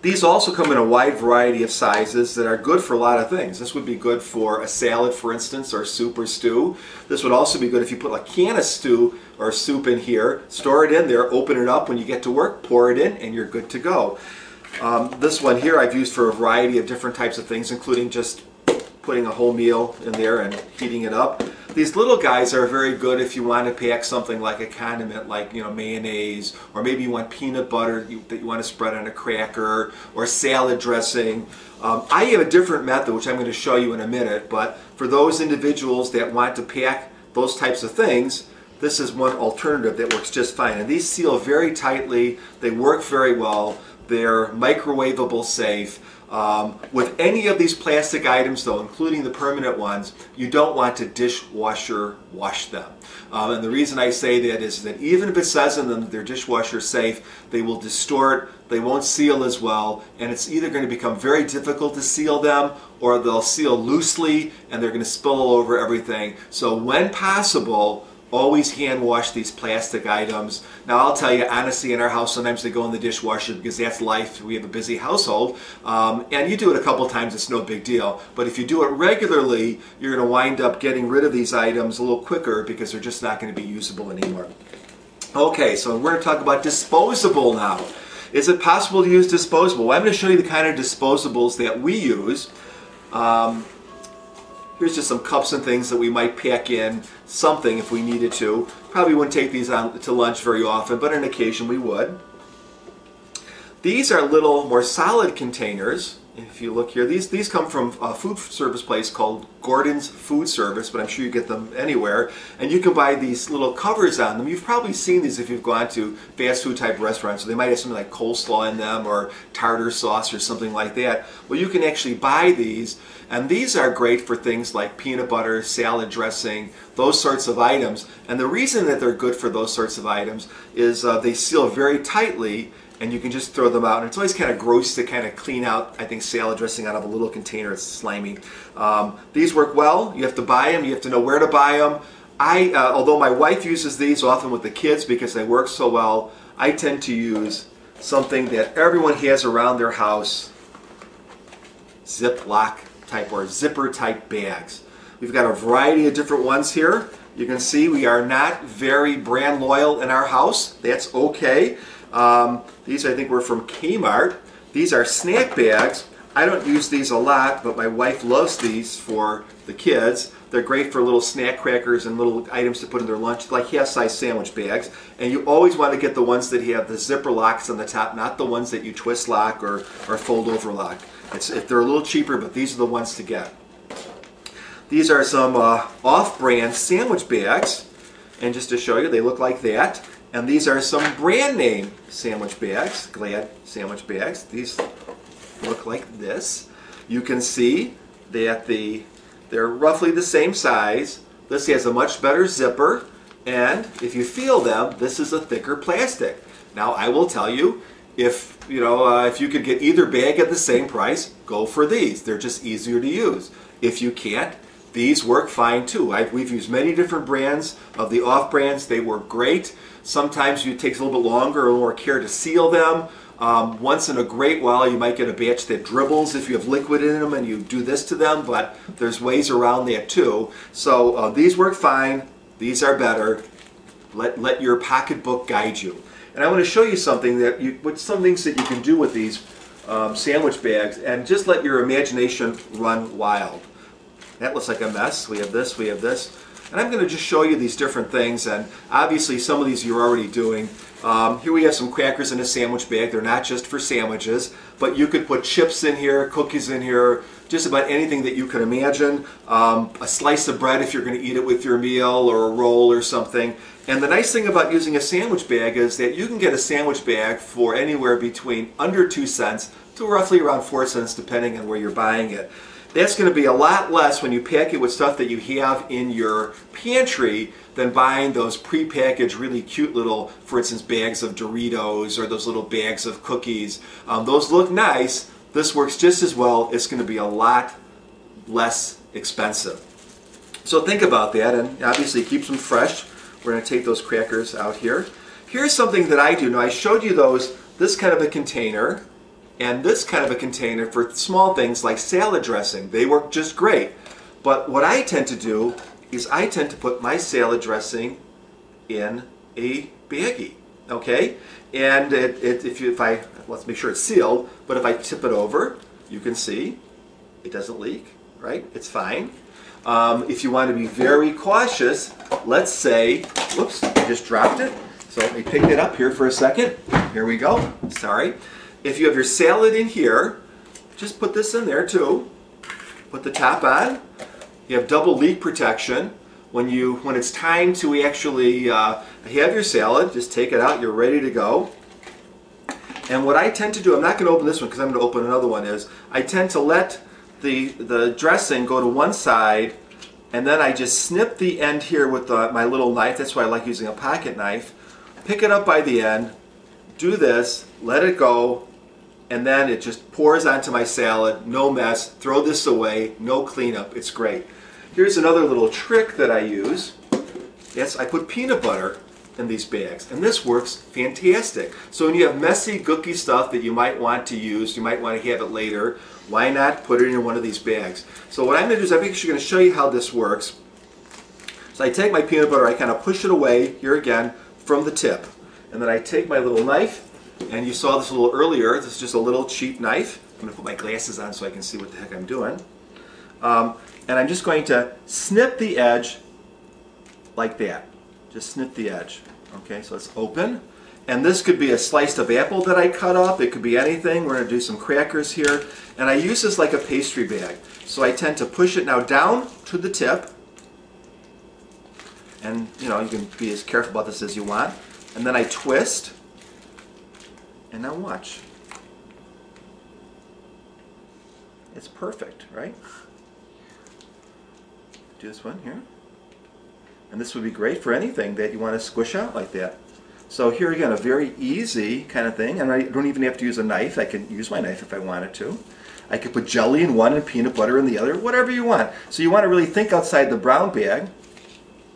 These also come in a wide variety of sizes that are good for a lot of things. This would be good for a salad, for instance, or soup or stew. This would also be good if you put a can of stew or soup in here, store it in there, open it up when you get to work, pour it in, and you're good to go. This one here I've used for a variety of different types of things, including just putting a whole meal in there and heating it up. These little guys are very good if you want to pack something like a condiment, like mayonnaise, or maybe you want peanut butter that you want to spread on a cracker, or salad dressing. I have a different method which I'm going to show you in a minute, but for those individuals that want to pack those types of things, this is one alternative that works just fine. And these seal very tightly, they work very well, they're microwavable safe. With any of these plastic items though, including the permanent ones, you don't want to dishwasher wash them. And the reason I say that is that even if it says in them that they're dishwasher safe, they will distort, they won't seal as well, and it's either going to become very difficult to seal them, or they'll seal loosely and they're going to spill all over everything. So when possible, always hand wash these plastic items. Now I'll tell you honestly, in our house sometimes they go in the dishwasher because that's life. We have a busy household, and you do it a couple times, it's no big deal. But if you do it regularly, you're going to wind up getting rid of these items a little quicker because they're just not going to be usable anymore. Okay, so we're going to talk about disposable now. Is it possible to use disposable? Well, I'm going to show you the kind of disposables that we use. Here's just some cups and things that we might pack in something if we needed to. Probably wouldn't take these out to lunch very often, but on occasion we would. These are little more solid containers. If you look here, these come from a food service place called Gordon's Food Service, but I'm sure you get them anywhere. And you can buy these little covers on them. You've probably seen these if you've gone to fast food type restaurants. So they might have something like coleslaw in them or tartar sauce or something like that. Well, you can actually buy these, and these are great for things like peanut butter, salad dressing, those sorts of items. And the reason that they're good for those sorts of items is they seal very tightly, and you can just throw them out. And it's always kind of gross to kind of clean out, I think, salad dressing out of a little container. It's slimy. These work well. You have to buy them. You have to know where to buy them. Although my wife uses these often with the kids because they work so well, I tend to use something that everyone has around their house, Ziploc type or zipper type bags. We've got a variety of different ones here. You can see we are not very brand loyal in our house. That's okay. These I think were from Kmart. These are snack bags. I don't use these a lot, but my wife loves these for the kids. They're great for little snack crackers and little items to put in their lunch, like half-size sandwich bags. And you always want to get the ones that have the zipper locks on the top, not the ones that you twist lock or fold over lock. If they're a little cheaper, but these are the ones to get. These are some off-brand sandwich bags, and just to show you, they look like that. And these are some brand name sandwich bags, Glad sandwich bags. These look like this. You can see that they're roughly the same size. This has a much better zipper, and if you feel them, this is a thicker plastic. Now I will tell you, if you could get either bag at the same price, go for these. They're just easier to use. If you can't, these work fine too. We've used many different brands of the off brands. They work great. Sometimes it takes a little bit longer or more care to seal them. Once in a great while you might get a batch that dribbles if you have liquid in them and you do this to them, but there's ways around that too. So these work fine. These are better. Let your pocketbook guide you. And I want to show you something some things that you can do with these sandwich bags, and just let your imagination run wild. That looks like a mess. We have this, we have this. And I'm going to just show you these different things, and obviously some of these you're already doing. Here we have some crackers in a sandwich bag. They're not just for sandwiches, but you could put chips in here, cookies in here, just about anything that you can imagine. A slice of bread if you're going to eat it with your meal, or a roll or something. And the nice thing about using a sandwich bag is that you can get a sandwich bag for anywhere between under 2 cents to roughly around 4 cents depending on where you're buying it. That's going to be a lot less when you pack it with stuff that you have in your pantry than buying those pre-packaged really cute little, for instance, bags of Doritos or those little bags of cookies. Those look nice. This works just as well. It's going to be a lot less expensive. So think about that, and obviously keep them fresh. We're going to take those crackers out here. Here's something that I do. Now I showed you this kind of a container. and this kind of a container for small things like salad dressing. They work just great. But what I tend to do is I tend to put my salad dressing in a baggie, okay? And let's make sure it's sealed, but if I tip it over, you can see it doesn't leak, right? It's fine. If you want to be very cautious, let's say, whoops, I just dropped it. So let me pick it up here for a second. Here we go, sorry. If you have your salad in here, just put this in there too. Put the top on. You have double leak protection. When it's time to actually have your salad, just take it out, you're ready to go. And what I tend to do, I'm not going to open this one because I'm going to open another one, is I tend to let the dressing go to one side, and then I just snip the end here with my little knife. That's why I like using a pocket knife. Pick it up by the end, do this, let it go, and then it just pours onto my salad, no mess. Throw this away, no cleanup, it's great. Here's another little trick that I use. Yes, I put peanut butter in these bags, and this works fantastic. So when you have messy, gooky stuff that you might want to use, you might want to have it later, why not put it in one of these bags? So what I'm going to do is I'm actually going to show you how this works. So I take my peanut butter, I kind of push it away, here again, from the tip. And then I take my little knife, and you saw this a little earlier, this is just a little cheap knife. I'm going to put my glasses on so I can see what the heck I'm doing. And I'm just going to snip the edge like that. Just snip the edge. Okay, so it's open. And this could be a slice of apple that I cut up. It could be anything. We're going to do some crackers here. And I use this like a pastry bag. So I tend to push it now down to the tip. And you can be as careful about this as you want. And then I twist. And now watch. It's perfect, right? Do this one here. And this would be great for anything that you want to squish out like that. So here again, a very easy kind of thing, and I don't even have to use a knife. I can use my knife if I wanted to. I could put jelly in one and peanut butter in the other, whatever you want. So you want to really think outside the brown bag.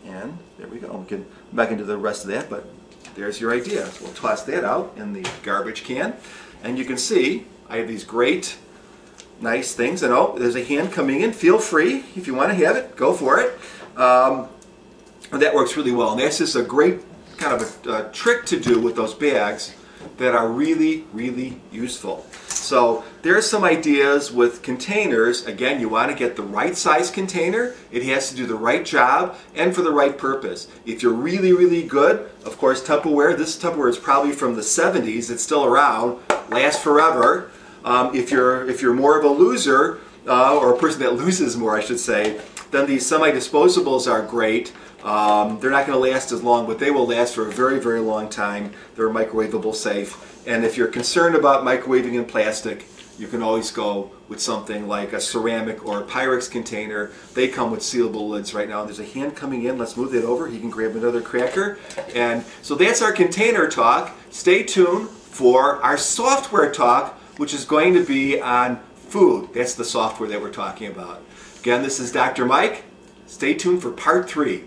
And there we go. We can come back into the rest of that, but there's your idea. So we'll toss that out in the garbage can. And you can see I have these great, nice things. And oh, there's a hand coming in. Feel free. If you want to have it, go for it. That works really well. And that's just a great kind of a trick to do with those bags that are really, really useful. So there's some ideas with containers. Again, you want to get the right size container. It has to do the right job and for the right purpose. If you're really, really good, of course, Tupperware. This Tupperware is probably from the 70s. It's still around, lasts forever. If you're more of a loser, or a person that loses more, I should say, then these semi-disposables are great. They're not going to last as long, but they will last for a very, very long time. They're microwavable safe. And if you're concerned about microwaving in plastic, you can always go with something like a ceramic or a Pyrex container. They come with sealable lids right now. There's a hand coming in. Let's move that over. He can grab another cracker. And so that's our container talk. Stay tuned for our software talk, which is going to be on food. That's the software that we're talking about. Again, this is Dr. Mike. Stay tuned for part 3.